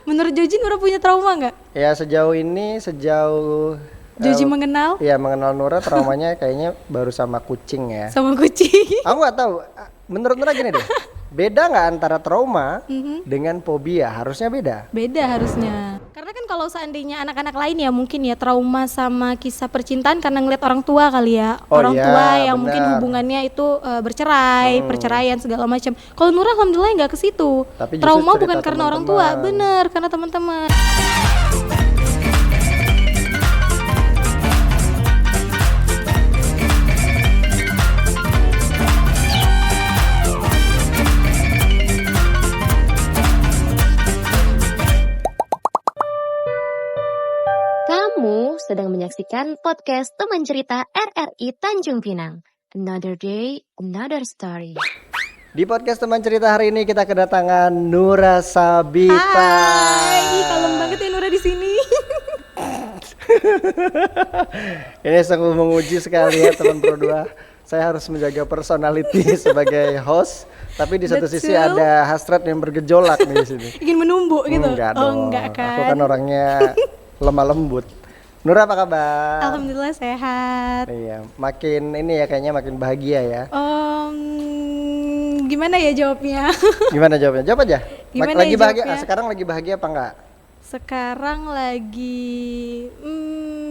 Menurut Joji, Nura punya trauma nggak? Ya sejauh Joji mengenal ya mengenal Nura, traumanya kayaknya baru sama kucing ya. sama kucing. Aku nggak tahu. Menurut Nura gini deh, beda nggak antara trauma dengan fobia? Harusnya beda. Beda harusnya. Karena kan kalau seandainya anak-anak lain ya mungkin ya trauma sama kisah percintaan karena ngeliat orang tua kali ya. Oh Orang iya, tua yang benar. mungkin hubungannya itu bercerai, perceraian segala macam. Kalau Nura alhamdulillah nggak ke situ. Tapi justru Trauma cerita bukan karena orang tua, teman-teman. bener karena teman-teman. Kamu sedang menyaksikan podcast Teman Cerita RRI Tanjung Pinang. Another day, another story. Di podcast teman cerita hari ini kita kedatangan Nura Sabita. Hai, kalem banget ya Nura di sini. Ini sungguh menguji sekali ya teman Pro 2. Saya harus menjaga personality sebagai host, tapi di satu sisi Betul. ada hasrat yang bergejolak nih di sini. Ingin menumbuk gitu. Enggak Oh, dong. enggak kan. Aku kan orangnya lemah lembut. Nura apa kabar? Alhamdulillah sehat. Iya, makin ini ya kayaknya makin bahagia ya. Gimana ya jawabnya? Gimana jawabnya? Jawab aja. Gimana Lagi ya bahagia? jawabnya? Sekarang lagi bahagia apa enggak? Sekarang lagi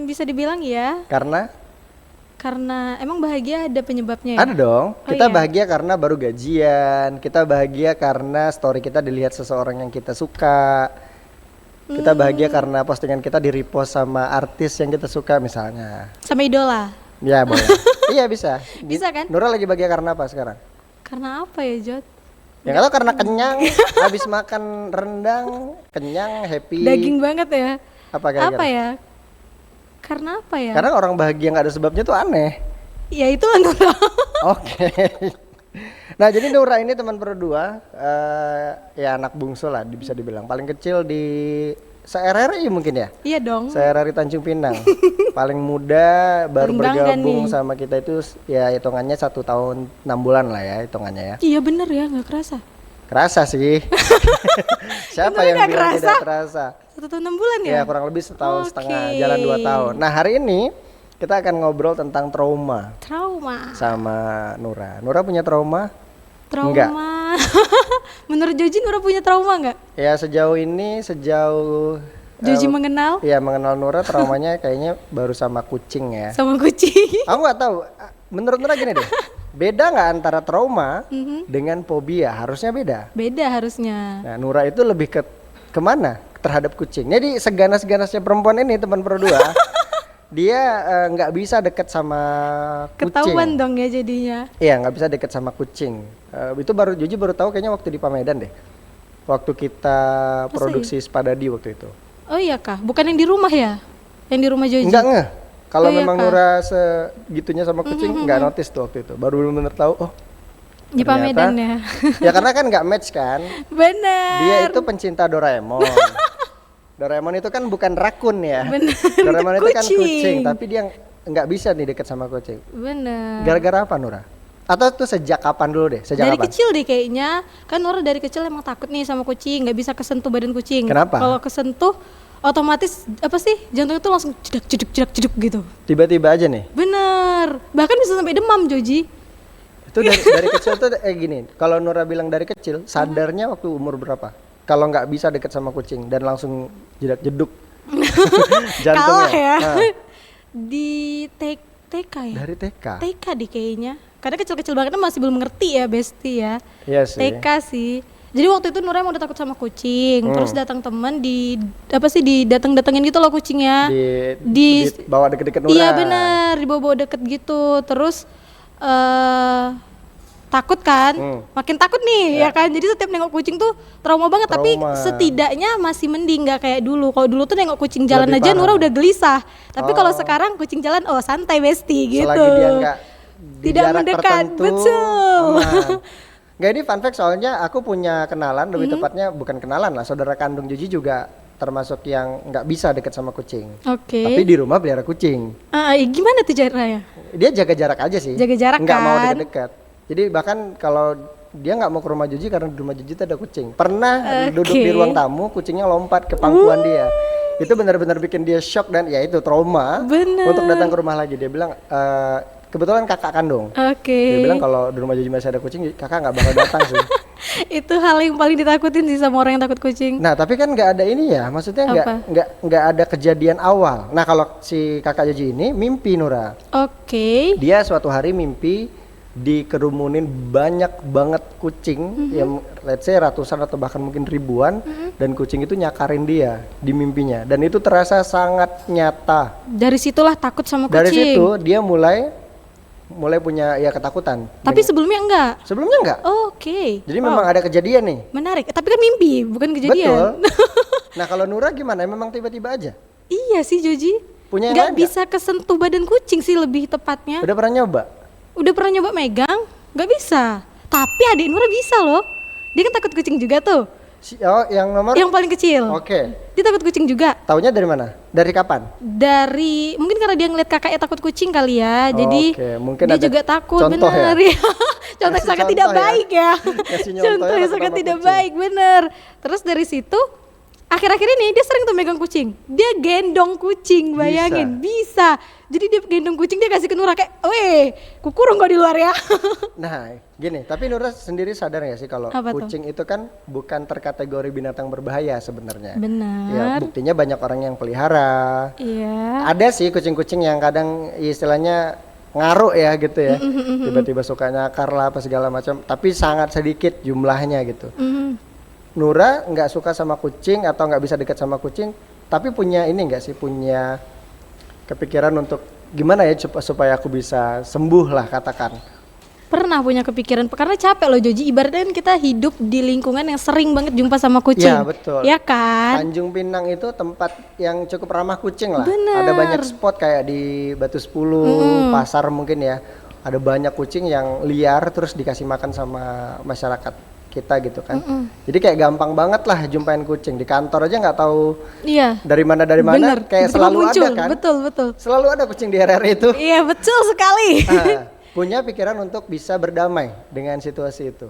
bisa dibilang ya, Karena karena emang bahagia ada penyebabnya ya. ada dong. Oh Kita iya. bahagia karena baru gajian. Kita bahagia karena story kita dilihat seseorang yang kita suka. Kita bahagia karena postingan kita di-repost sama artis yang kita suka misalnya. Sama idola. Ya boleh. Iya bisa. Bisa kan? Nura lagi bahagia karena apa sekarang? Karena apa ya, Jod? Ya kalau karena kenyang, habis makan rendang, kenyang, happy. Daging banget ya. Apa kira-kira? Apa ya? Karena apa ya? Karena orang bahagia nggak ada sebabnya tuh aneh. Ya itu Nura. Oke. Nah jadi Nura ini teman berdua, ya anak bungsu lah bisa dibilang. Paling kecil di se-RRI mungkin ya? Iya dong. Se-RRI Tanjung Pinang. Paling muda baru Paling bangga bergabung nih. sama kita itu ya hitungannya 1 tahun 6 bulan lah ya hitungannya ya. Iya bener ya, nggak kerasa. Kerasa sih. Siapa Bener yang nggak bilang kerasa? tidak terasa? 1 tahun 6 bulan ya? Ya kurang lebih setahun Oke. setengah, jalan 2 tahun. Nah hari ini kita akan ngobrol tentang trauma Trauma. sama Nura. Nura punya trauma? Trauma. Enggak. Menurut Joji, Nura punya trauma nggak? Ya sejauh ini, Joji mengenal ya mengenal Nura traumanya kayaknya baru sama kucing ya. sama kucing. Aku nggak tahu. Menurut Nura gini deh, beda nggak antara trauma dengan fobia? Harusnya beda. Beda harusnya. Nah Nura itu lebih ke kemana terhadap kucing. Jadi seganas-ganasnya perempuan ini teman berdua, dia nggak bisa deket sama kucing. Ketahuan dong ya jadinya. Iya nggak bisa deket sama kucing. Itu Joji baru tahu kayaknya waktu di Pamedan deh. Waktu kita produksi Spadadi waktu itu. Oh iya kah? Bukan yang di rumah ya? Yang di rumah Joji? Enggak ngeh. Kalau Oh iya memang kah? Nura segitunya sama kucing nggak notice tuh waktu itu. Baru benar-benar tahu. Oh Di ternyata- Pamedan ya? ya karena kan nggak match kan. Bener. Dia itu pencinta Doraemon. Doraemon itu kan bukan rakun ya. Bener, Doraemon itu kan kucing. kucing, tapi dia nggak bisa nih deket sama kucing. Bener. Gara-gara apa Nura? Atau tuh sejak kapan dulu deh? Sejak Dari kapan? kecil deh kayaknya. Kan Nora dari kecil emang takut nih sama kucing. Nggak bisa kesentuh badan kucing. Kenapa? Kalau kesentuh otomatis apa sih jantungnya tuh langsung jeduk gitu. Tiba-tiba aja nih. Bener. Bahkan bisa sampai demam Joji. Itu dari kecil tuh gini. Kalau Nura bilang dari kecil, sadarnya waktu umur berapa? Kalau nggak bisa deket sama kucing dan langsung jeduk jantungnya. Kalah ya. Nah, Di TK ya? dari TK. TK deh kayaknya. Karena kecil-kecil banget kan masih belum ngerti ya Besti ya. Iya sih. TK sih. Jadi waktu itu Nura emang udah takut sama kucing. Terus datang teman didateng-datengin gitu loh kucingnya. Di bawa deket-deket Nura. Iya bener, dibawa-bawa deket gitu. Terus takut kan, makin takut nih ya kan. Jadi setiap nengok kucing tuh trauma banget. Tapi Trauma. setidaknya masih mending nggak kayak dulu. Kalau dulu tuh nengok kucing jalan Lebih aja parah. Nura udah gelisah. Tapi kalau sekarang kucing jalan oh santai Besti gitu. Selagi dia nggak di Tidak jarak mendekat, tertentu, betul. aman. Nggak, ini fun fact soalnya aku punya kenalan, lebih tepatnya bukan kenalan lah, saudara kandung Joji juga termasuk yang nggak bisa deket sama kucing. Oke. Tapi di rumah pelihara kucing. Gimana tuh caranya? Dia jaga jarak aja sih. Jaga jarak nggak mau kan? deket-deket. Jadi bahkan kalau dia nggak mau ke rumah Joji karena di rumah Joji itu ada kucing. Pernah duduk Oke. di ruang tamu, kucingnya lompat ke pangkuan dia. Itu benar-benar bikin dia shock dan ya itu trauma Bener. untuk datang ke rumah lagi. Dia bilang kebetulan kakak kandung. Oke. Dia bilang kalau di rumah Joji masih ada kucing, kakak nggak bakal datang sih. Itu hal yang paling ditakutin sih sama orang yang takut kucing. Nah tapi kan nggak ada ini ya, maksudnya Apa? nggak ada kejadian awal. Nah kalau si kakak Joji ini mimpi Nura, Oke. dia suatu hari mimpi dikerumunin banyak banget kucing, yang let's say ratusan atau bahkan mungkin ribuan, dan kucing itu nyakarin dia di mimpinya, dan itu terasa sangat nyata. Dari situlah takut sama kucing. Dari situ dia mulai punya ya ketakutan. Tapi sebelumnya enggak. Sebelumnya enggak. Oke. Jadi memang ada kejadian nih. Menarik. Tapi kan mimpi, bukan kejadian. Betul. Nah kalau Nura gimana? Memang tiba-tiba aja. Iya sih Joji. Punya yang Nggak lain nggak? bisa kesentuh badan kucing sih lebih tepatnya. Udah pernah nyoba? Udah pernah nyoba megang, nggak bisa. Tapi adik Nura bisa loh. Dia kan takut kucing juga tuh. Oh yang nomor? Yang paling kecil. Oke. Dia takut kucing juga. Taunya dari mana? Dari kapan? Dari mungkin karena dia ngeliat kakaknya takut kucing kali ya. Jadi Oke, mungkin dia ada juga takut, contoh ya? bener. Contoh yang Kasih sangat contoh tidak ya. baik ya. Kasih nyontohnya Contoh yang takut sangat sama tidak kucing. baik, bener. Terus dari situ akhir-akhir ini dia sering tuh megang kucing. Dia gendong kucing, bayangin. Bisa. Jadi dia gendong kucing, dia kasih ke Nura kayak, weh, kukurung kok di luar ya. Nah, gini, tapi Nura sendiri sadar nggak sih kalau Apa tuh? kucing itu kan bukan terkategori binatang berbahaya sebenarnya. Benar. Ya, buktinya banyak orang yang pelihara. Iya. Ada sih kucing-kucing yang kadang istilahnya ngaruh ya gitu ya. Tiba-tiba suka nyakar lah apa segala macam, tapi sangat sedikit jumlahnya gitu. Nura nggak suka sama kucing atau nggak bisa dekat sama kucing, tapi punya ini nggak sih, punya kepikiran untuk gimana ya supaya aku bisa sembuh lah katakan. Pernah punya kepikiran, karena capek loh Joji, ibaratnya kan kita hidup di lingkungan yang sering banget jumpa sama kucing. Iya betul. Ya kan? Tanjung Pinang itu tempat yang cukup ramah kucing lah. Bener. Ada banyak spot kayak di Batu 10, pasar mungkin ya. Ada banyak kucing yang liar terus dikasih makan sama masyarakat kita gitu kan. Jadi kayak gampang banget lah jumpain kucing. Di kantor aja nggak tahu Iya. dari mana Bener. kayak Tiba-tiba selalu muncul. ada kan. Betul, betul. Selalu ada kucing di RRI itu. Iya, betul sekali. Punya pikiran untuk bisa berdamai dengan situasi itu.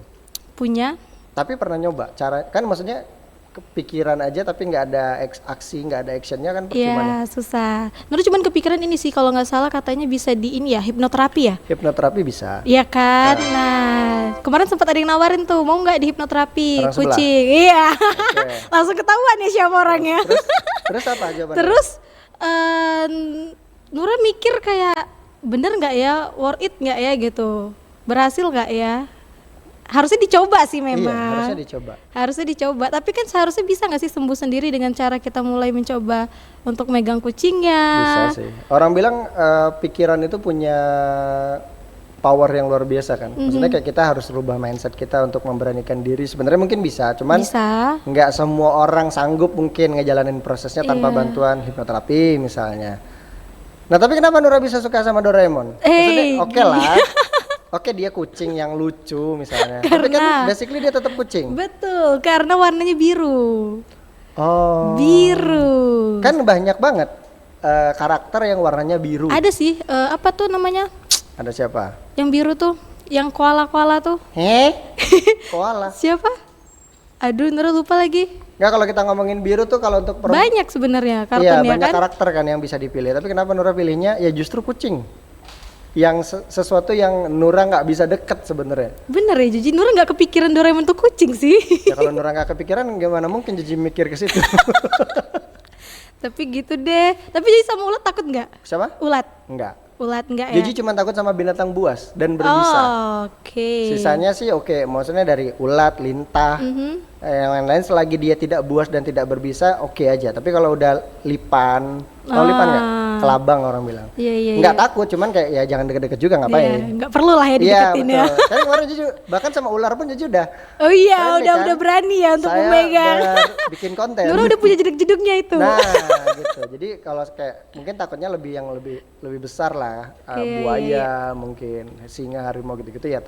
Punya. Tapi pernah nyoba cara kan, maksudnya kepikiran aja tapi nggak ada aksi, nggak ada actionnya kan percuma. Iya, susah. Nurul cuman kepikiran ini sih, kalau nggak salah katanya bisa di ini ya, hipnoterapi ya. Hipnoterapi bisa. Iya kan? Nah, kemarin sempat ada yang nawarin tuh, mau nggak di hipnoterapi Orang sebelah? kucing? Iya. Oke. Langsung ketahuan ya siapa orangnya. Terus apa jawabannya? Terus Nura mikir kayak bener nggak ya, worth it nggak ya gitu, berhasil nggak ya? Harusnya dicoba sih memang. Iya, harusnya dicoba. Harusnya dicoba, tapi kan seharusnya bisa nggak sih sembuh sendiri dengan cara kita mulai mencoba untuk megang kucingnya? Bisa sih. Orang bilang pikiran itu punya power yang luar biasa kan. Maksudnya kayak kita harus rubah mindset kita untuk memberanikan diri. Sebenarnya mungkin bisa, cuman Bisa. nggak semua orang sanggup mungkin ngejalanin prosesnya tanpa Iya. bantuan hipnoterapi misalnya. Nah tapi kenapa Nura bisa suka sama Doraemon? Maksudnya oke lah. Oke dia kucing yang lucu misalnya. Tapi kan basically dia tetap kucing. Betul, karena warnanya biru. Oh. Biru. Kan banyak banget karakter yang warnanya biru. Ada sih, apa tuh namanya? Ada siapa? Yang biru tuh, yang koala-koala tuh. Koala. Siapa? Aduh, Nura lupa lagi. Nggak, kalau kita ngomongin biru tuh kalau untuk perempuan. Banyak sebenarnya Iya kartunnya banyak kan. karakter kan yang bisa dipilih. Tapi kenapa Nura pilihnya ya justru kucing? Yang sesuatu yang Nura nggak bisa deket sebenarnya. Bener ya, Jiji. Nura nggak kepikiran Doraemon tuh kucing sih. Ya kalau Nura nggak kepikiran gimana mungkin Jiji mikir ke situ. Tapi gitu deh. Tapi Jiji sama ulat takut nggak? Siapa? Ulat. Enggak. Ulat nggak ya? Jiji cuma takut sama binatang buas dan berbisa. Oh, oke. Sisanya sih oke, maksudnya dari ulat, lintah, yang lain-lain selagi dia tidak buas dan tidak berbisa oke aja. Tapi kalau udah lipan, tahu lipan nggak? Kelabang orang bilang. Iya, iya, Nggak iya. takut, cuman kayak ya jangan deket-deket juga Iya, ngapain. nggak perlu lah ya Iya dideketin ya. betul. Saya kemarin Jiji bahkan sama ular pun Jiji udah. Oh iya, Keren udah kan? berani ya untuk Saya memegang. bikin konten. Nura udah punya jeduk-jeduknya itu. Nah, gitu. Jadi kalau kayak mungkin takutnya lebih besar lah, Oke, buaya mungkin, singa, harimau gitu-gitu ya.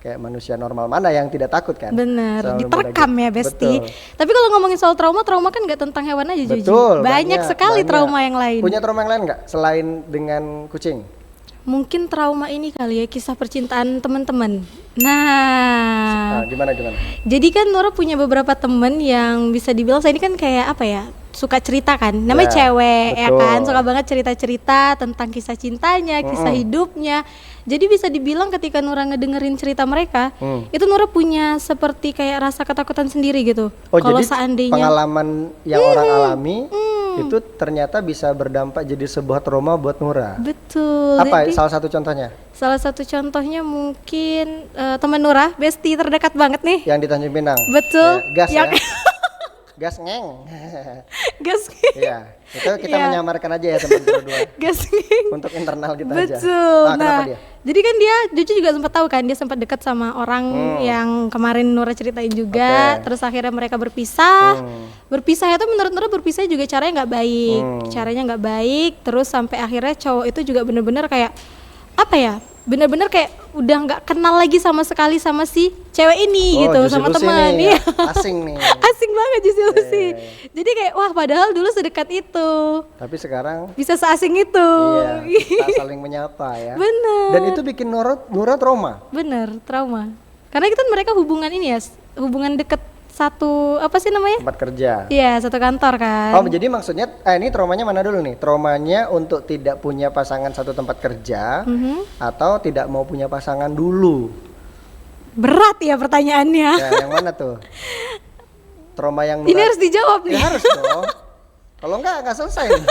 Kayak manusia normal mana yang tidak takut kan? Bener, Selalu diterkam mudah ya gitu. Besti. Betul. Tapi kalau ngomongin soal trauma kan nggak tentang hewan aja Joji. Betul. Banyak sekali banyak. trauma yang lain. Punya trauma yang lain nggak selain dengan kucing? Mungkin trauma ini kali ya, kisah percintaan teman-teman. Nah, Gimana? jadi kan Nora punya beberapa temen yang bisa dibilang saya ini kan kayak apa ya, suka cerita kan, namanya Ya, cewek ya betul. kan, suka banget cerita-cerita tentang kisah cintanya, kisah hidupnya. Jadi bisa dibilang ketika Nora ngedengerin cerita mereka, itu Nora punya seperti kayak rasa ketakutan sendiri gitu. Oh, Kalau jadi seandainya pengalaman yang orang alami itu ternyata bisa berdampak jadi sebuah trauma buat Nura. betul. Apa Jadi, salah satu contohnya? salah satu contohnya mungkin teman Nora, bestie terdekat banget nih. Yang di Tanjung Pinang. Betul. Ya, gas Yang- ya. Gas ngeng. Gas. Iya, itu kita Iya. menyamarkan aja ya teman berdua Gas. untuk internal kita aja. Betul. Kenapa Nah, dia? jadi kan dia Jojo juga sempat tahu kan, dia sempat dekat sama orang yang kemarin Nora ceritain juga. Oke. Terus akhirnya mereka berpisah. Berpisah itu menurut Nora berpisah juga caranya nggak baik. Caranya nggak baik. Terus sampai akhirnya cowok itu juga bener-bener kayak apa ya? Bener-bener kayak udah nggak kenal lagi sama sekali sama si cewek ini gitu, Juicy sama Lucy teman. nih, Iya. asing nih. Asing banget Juicy Lucy. Iya. Jadi kayak wah padahal dulu sedekat itu. Tapi sekarang Bisa seasing itu. iya, tak saling menyapa ya. Bener. Dan itu bikin Nura trauma. Bener, trauma. Karena kita mereka hubungan ini ya, hubungan deket satu apa sih namanya? Tempat kerja. Iya, satu kantor kan. Oh, jadi maksudnya ini traumanya mana dulu nih? Traumanya untuk tidak punya pasangan satu tempat kerja atau tidak mau punya pasangan dulu? Berat ya pertanyaannya. Ya, yang mana tuh? Trauma yang Ini harus dijawab Ya nih. harus dong. Kalau nggak selesai nih.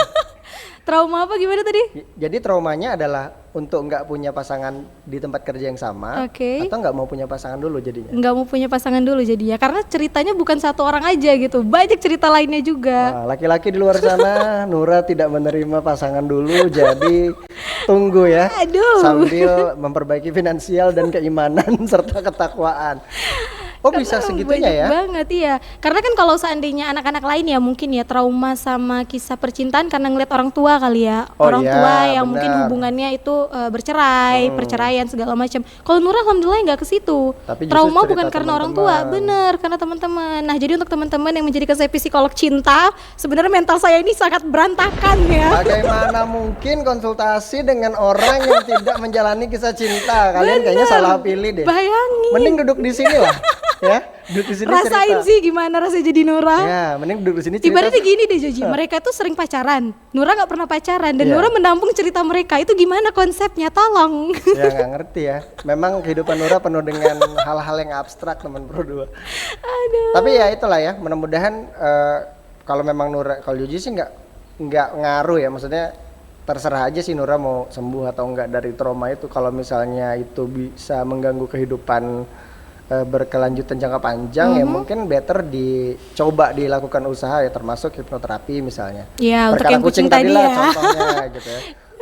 Trauma apa gimana tadi? Jadi traumanya adalah untuk nggak punya pasangan di tempat kerja yang sama, Oke. atau nggak mau punya pasangan dulu jadinya. Nggak mau punya pasangan dulu jadinya. Karena ceritanya bukan satu orang aja gitu. Banyak cerita lainnya juga. Nah, laki-laki di luar sana, Nura tidak menerima pasangan dulu, jadi tunggu ya. Aduh. Sambil memperbaiki finansial dan keimanan serta ketakwaan. Oh, bisa Karena segitunya banyak ya? banget iya. Karena kan kalau seandainya anak-anak lain ya mungkin ya trauma sama kisah percintaan karena ngeliat orang tua kali ya. Oh Orang iya, tua yang benar. mungkin hubungannya itu bercerai, perceraian segala macam. Kalau Nura alhamdulillah nggak ke situ. Tapi justru Trauma cerita bukan karena orang tua, teman-teman. bener karena teman-teman. Nah, jadi untuk teman-teman yang menjadikan saya psikolog cinta, sebenarnya mental saya ini sangat berantakan ya. Bagaimana mungkin konsultasi dengan orang yang tidak menjalani kisah cinta? Kalian kayaknya Bener. salah pilih deh. Bayangin. Mending duduk di sini lah, ya. Duduk di sini Rasain cerita. sih gimana rasanya jadi Nura. Ya, mending duduk di sini cerita. Ibaratnya gini deh Joji, mereka tuh sering pacaran, Nura nggak pernah pacaran dan Iya. Nura menampung cerita mereka itu gimana konsepnya, tolong. Ya nggak ngerti ya. Memang kehidupan Nura penuh dengan hal-hal yang abstrak teman berdua. Aduh. Tapi ya itulah ya. Mudah-mudahan kalau memang Nura, kalau Yuji sih nggak ngaruh ya. Maksudnya terserah aja sih Nura mau sembuh atau enggak dari trauma itu. Kalau misalnya itu bisa mengganggu kehidupan berkelanjutan jangka panjang ya mungkin better dicoba dilakukan usaha ya, termasuk hipnoterapi misalnya. Ya, untuk Perkara yang kucing tadi lah ya. contohnya gitu ya.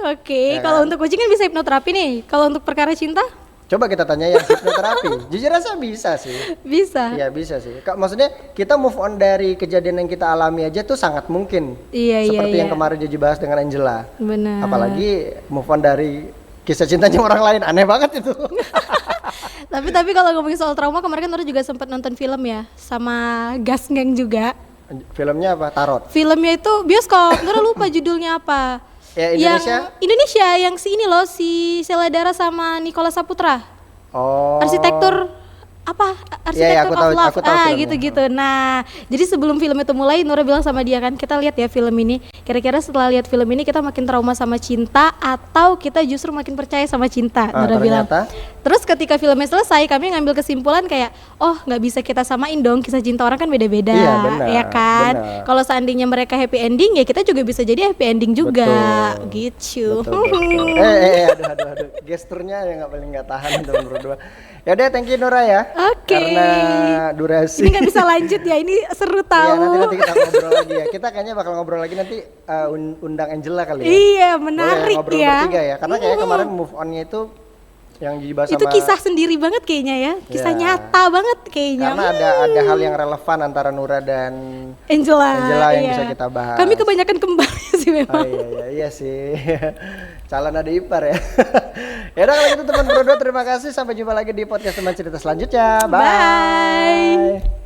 Oke, Ya kalau kan? untuk kucing kan bisa hipnoterapi nih. Kalau untuk perkara cinta Coba kita tanya yang hipnoterapi. Jujur aja bisa sih. bisa. Iya bisa sih. Maksudnya kita move on dari kejadian yang kita alami aja tuh sangat mungkin. Iya, Seperti iya, yang iya. kemarin Joji bahas dengan Angela. Benar. Apalagi move on dari kisah cintanya orang lain, aneh banget itu. Tapi kalau ngomongin soal trauma kemarin kan Nura juga sempat nonton film ya sama Gas Geng juga. Filmnya apa? Tarot. Filmnya itu bioskop. Nura lupa judulnya apa. Ya, Indonesia? Yang Indonesia yang si ini loh, si Sheila Dara sama Nicholas Saputra. Oh. Arsitektur apa? Iya, Arsitektur aku tahu- of Love. aku tahu filmnya. Gitu-gitu. Nah, jadi sebelum film itu mulai Nura bilang sama dia kan, kita lihat ya film ini. Kira-kira setelah lihat film ini kita makin trauma sama cinta atau kita justru makin percaya sama cinta? Nura bilang. Ternyata Terus ketika filmnya selesai, kami ngambil kesimpulan kayak, oh nggak bisa kita samain dong, kisah cinta orang kan beda-beda, Iya, benar, ya kan? benar. Kalau seandainya mereka happy ending, ya kita juga bisa jadi happy ending juga, Betul. gitu. betul. Aduh. Gesturnya yang nggak tahan teman berdua. Ya udah, thank you Nora ya. Oke. Karena durasi. Ini nggak bisa lanjut ya, ini seru Iya, tahu. nanti kita ngobrol lagi ya. Kita kayaknya bakal ngobrol lagi nanti undang Angela kali ya. Iya, Boleh menarik ngobrol ya. bertiga ya. Karena kayaknya kemarin move on-nya itu yang dibahas Itu sama kisah sendiri banget kayaknya ya, kisah Iya. nyata banget kayaknya. karena ada hal yang relevan antara Nura dan Angela, Angela yang iya. bisa kita bahas. Kami kebanyakan kembarnya sih Oh memang. iya sih. Calon adik ipar ya. Ya udah kalau gitu teman berdua, terima kasih, sampai jumpa lagi di podcast teman cerita selanjutnya. Bye. Bye.